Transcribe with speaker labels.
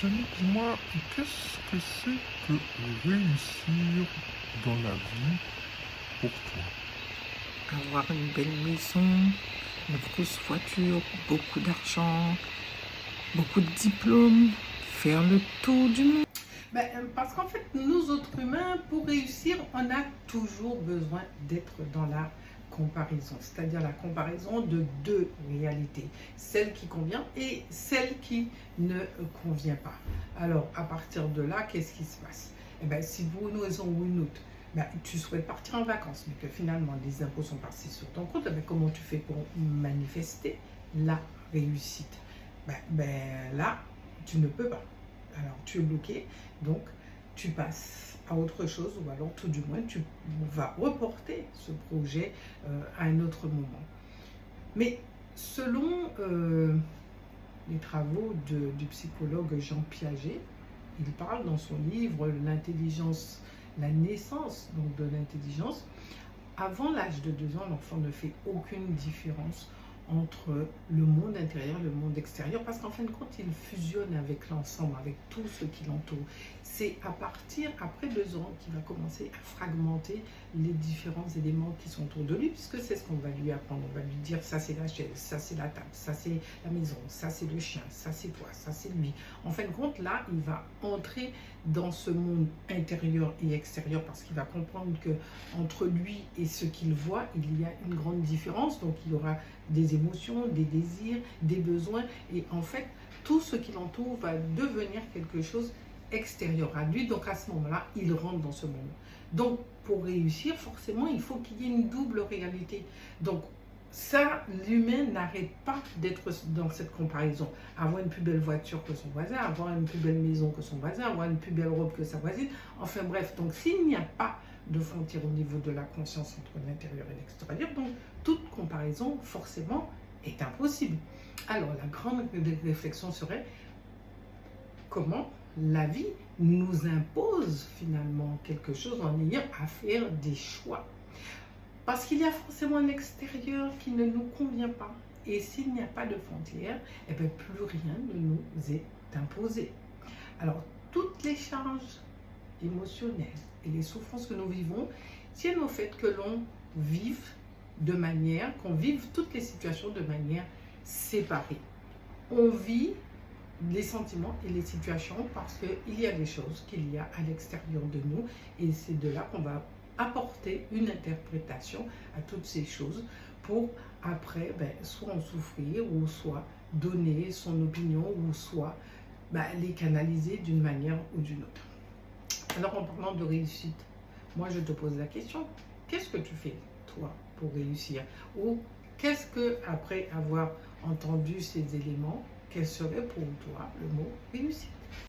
Speaker 1: Jenny, dis-moi, qu'est-ce que c'est que réussir dans la vie pour toi?
Speaker 2: Avoir une belle maison, une grosse voiture, beaucoup d'argent, beaucoup de diplômes, faire le tour du monde.
Speaker 3: Parce qu'en fait, nous autres humains, pour réussir, on a toujours besoin d'être dans la comparaison, c'est-à-dire la comparaison de deux réalités, celle qui convient et celle qui ne convient pas. Alors, à partir de là, qu'est-ce qui se passe? Si pour une raison ou une autre, tu souhaites partir en vacances, mais que finalement les impôts sont passés sur ton compte, comment tu fais pour manifester la réussite? Là, tu ne peux pas. Alors, tu es bloqué, donc tu passes à autre chose, ou alors tout du moins, tu vas reporter ce projet à un autre moment. Mais selon les travaux du psychologue Jean Piaget, il parle dans son livre L'intelligence, la naissance donc de l'intelligence. Avant l'âge de 2 ans, l'enfant ne fait aucune différence entre le monde intérieur et le monde extérieur, parce qu'en fin de compte, il fusionne avec l'ensemble, avec tout ce qui l'entoure. C'est à partir, après 2 ans, qu'il va commencer à fragmenter les différents éléments qui sont autour de lui, puisque c'est ce qu'on va lui apprendre. On va lui dire, ça c'est la chaise, ça c'est la table, ça c'est la maison, ça c'est le chien, ça c'est toi, ça c'est lui. En fin de compte, là, il va entrer dans ce monde intérieur et extérieur, parce qu'il va comprendre que entre lui et ce qu'il voit, il y a une grande différence. Donc il y aura des émotions, des désirs, des besoins, et en fait tout ce qui l'entoure va devenir quelque chose extérieur à lui. Donc à ce moment-là, il rentre dans ce monde. Donc pour réussir, forcément, il faut qu'il y ait une double réalité. Donc ça, l'humain n'arrête pas d'être dans cette comparaison. Avoir une plus belle voiture que son voisin, avoir une plus belle maison que son voisin, avoir une plus belle robe que sa voisine. Enfin bref, donc s'il n'y a pas de frontière au niveau de la conscience entre l'intérieur et l'extérieur, donc toute comparaison, forcément, est impossible. Alors la grande réflexion serait comment la vie nous impose finalement quelque chose en ayant à faire des choix. Parce qu'il y a forcément un extérieur qui ne nous convient pas. Et s'il n'y a pas de frontières, plus rien ne nous est imposé. Alors, toutes les charges émotionnelles et les souffrances que nous vivons tiennent au fait que l'on vive qu'on vive toutes les situations de manière séparée. On vit les sentiments et les situations parce qu'il y a des choses qu'il y a à l'extérieur de nous, et c'est de là qu'on va apporter une interprétation à toutes ces choses pour après soit en souffrir, ou soit donner son opinion, ou soit les canaliser d'une manière ou d'une autre. Alors en parlant de réussite, moi je te pose la question, qu'est-ce que tu fais toi pour réussir? Ou qu'est-ce que, après avoir entendu ces éléments, quel serait pour toi le mot réussir?